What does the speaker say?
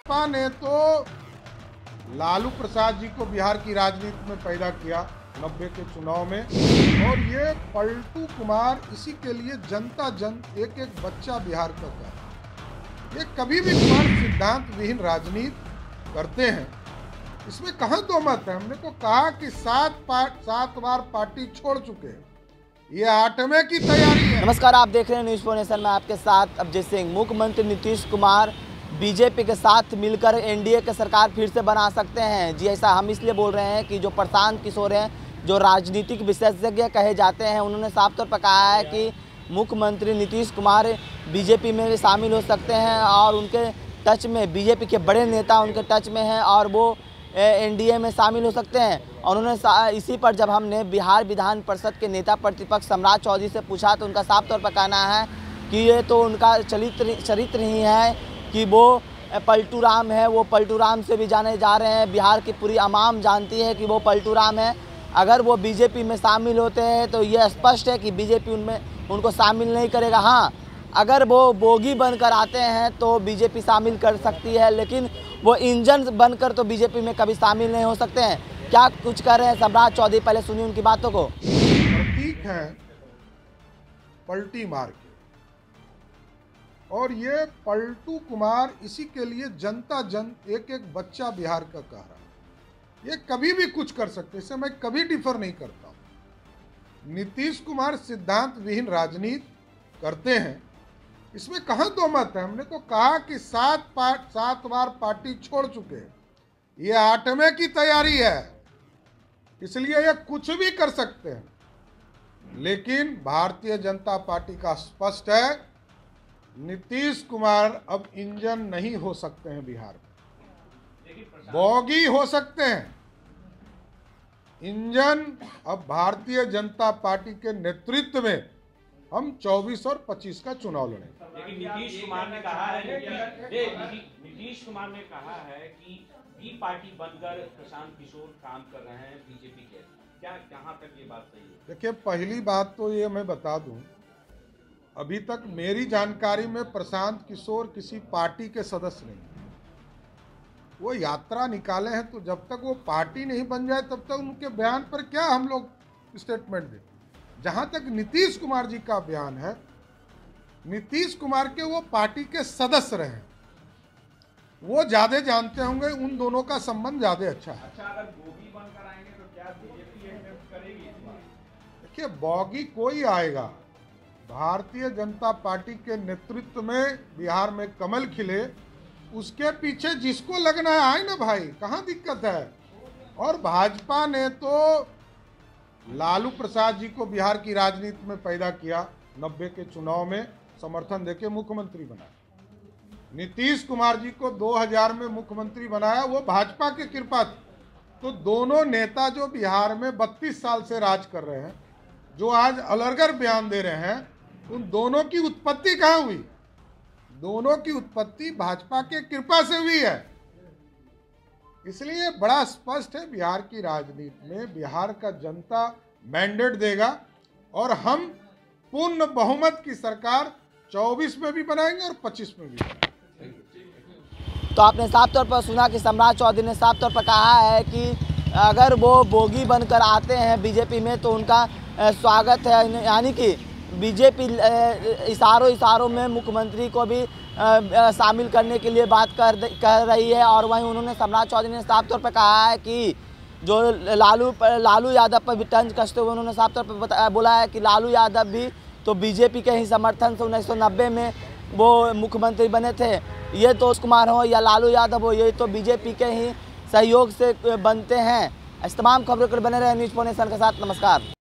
भाजपा ने तो लालू प्रसाद जी को बिहार की राजनीति में पैदा किया 90 के चुनाव में, और ये पलटू कुमार इसी के लिए जनता जन एक एक बच्चा बिहार का कर, ये कभी भी कुमार सिद्धांत विहीन राजनीति करते हैं। इसमें कहाँ दो मत है। हमने तो कहा कि 7 बार पार्टी छोड़ चुके हैं, ये 8वें की तैयारी है। नमस्कार, आप देख रहे हैं न्यूज़ 4 नेशन में आपके साथ अभिजीत सिंह। मुख्यमंत्री नीतीश कुमार बीजेपी के साथ मिलकर एनडीए की सरकार फिर से बना सकते हैं। जी, ऐसा हम इसलिए बोल रहे हैं कि जो प्रशांत किशोर हैं, जो राजनीतिक विशेषज्ञ कहे जाते हैं, उन्होंने साफ तौर पर कहा है कि मुख्यमंत्री नीतीश कुमार बीजेपी में भी शामिल हो सकते हैं और उनके टच में बीजेपी के बड़े नेता उनके टच में हैं और वो एनडीए में शामिल हो सकते हैं। और उन्होंने इसी पर जब हमने बिहार विधान परिषद के नेता प्रतिपक्ष सम्राट चौधरी से पूछा तो उनका साफ तौर पर कहना है कि ये तो उनका चरित्र ही है कि वो पलटू राम है, वो पलटू राम से भी जाने जा रहे हैं। बिहार की पूरी आवाम जानती है कि वो पलटू राम है। अगर वो बीजेपी में शामिल होते हैं तो ये स्पष्ट है कि बीजेपी उनको शामिल नहीं करेगा। हाँ, अगर वो बोगी बनकर आते हैं तो बीजेपी शामिल कर सकती है, लेकिन वो इंजन बनकर तो बीजेपी में कभी शामिल नहीं हो सकते हैं। क्या कुछ कर रहे हैं सम्राट चौधरी, पहले सुनिए उनकी बातों को। प्रतीक है पलटी मार के, और ये पलटू कुमार इसी के लिए जनता जन एक एक बच्चा बिहार का कह रहा है। ये कभी भी कुछ कर सकते, इससे मैं कभी डिफर नहीं करता हूँ। नीतीश कुमार सिद्धांत विहीन राजनीति करते हैं, इसमें कहाँ दो मत है। हमने तो कहा कि 7 बार पार्टी छोड़ चुके हैं, ये 8वें की तैयारी है, इसलिए ये कुछ भी कर सकते हैं। लेकिन भारतीय जनता पार्टी का स्पष्ट है, नीतीश कुमार अब इंजन नहीं हो सकते हैं बिहार में, बोगी हो सकते हैं। इंजन अब भारतीय जनता पार्टी के नेतृत्व में हम 24 और 25 का चुनाव लड़ेंगे। लेकिन नीतीश कुमार ने कहा है कि बी पार्टी बनकर प्रशांत किशोर काम कर रहे हैं बीजेपी के। क्या कहां तक ये बात सही है? देखिए, पहली बात तो ये मैं बता दूं, अभी तक मेरी जानकारी में प्रशांत किशोर किसी पार्टी के सदस्य नहीं है। वो यात्रा निकाले हैं, तो जब तक वो पार्टी नहीं बन जाए तब तक उनके बयान पर क्या हम लोग स्टेटमेंट दें। जहां तक नीतीश कुमार जी का बयान है, नीतीश कुमार के वो पार्टी के सदस्य रहे, वो ज्यादा जानते होंगे, उन दोनों का संबंध ज्यादा अच्छा है। अच्छा, अगर बोगी बनकर आएंगे तो क्या बीजेपी एक्सेप्ट करेगी इस बार? देखिए, बोगी कोई आएगा, भारतीय जनता पार्टी के नेतृत्व में बिहार में कमल खिले, उसके पीछे जिसको लगना है आए ना भाई, कहाँ दिक्कत है। और भाजपा ने तो लालू प्रसाद जी को बिहार की राजनीति में पैदा किया, 90 के चुनाव में समर्थन देके मुख्यमंत्री बनाया। नीतीश कुमार जी को 2000 में मुख्यमंत्री बनाया, वो भाजपा की कृपा थी। तो दोनों नेता जो बिहार में 32 साल से राज कर रहे हैं, जो आज अलग बयान दे रहे हैं, उन दोनों की उत्पत्ति कहाँ हुई? दोनों की उत्पत्ति भाजपा के कृपा से हुई है। इसलिए बड़ा स्पष्ट है, बिहार की राजनीति में बिहार का जनता मैंडेट देगा और हम पूर्ण बहुमत की सरकार 24 में भी बनाएंगे और 25 में भी बनाएंगे। तो आपने साफ तौर पर सुना कि सम्राट चौधरी ने साफ तौर पर कहा है कि अगर वो बोगी बनकर आते हैं बीजेपी में तो उनका स्वागत है। यानी कि बीजेपी इशारों में मुख्यमंत्री को भी शामिल करने के लिए बात कर रही है। और वहीं उन्होंने सम्राट चौधरी ने साफ तौर पर कहा है कि जो लालू यादव पर भी तंज कसते हुए उन्होंने साफ तौर पर बोला है कि लालू यादव भी तो बीजेपी के ही समर्थन से 1990 में वो मुख्यमंत्री बने थे। ये तो कुमार हो या लालू यादव हो, ये तो बीजेपी के ही सहयोग से बनते हैं। इस तमाम खबरों पर बने रहे न्यूज़ 4 नेशन के साथ। नमस्कार।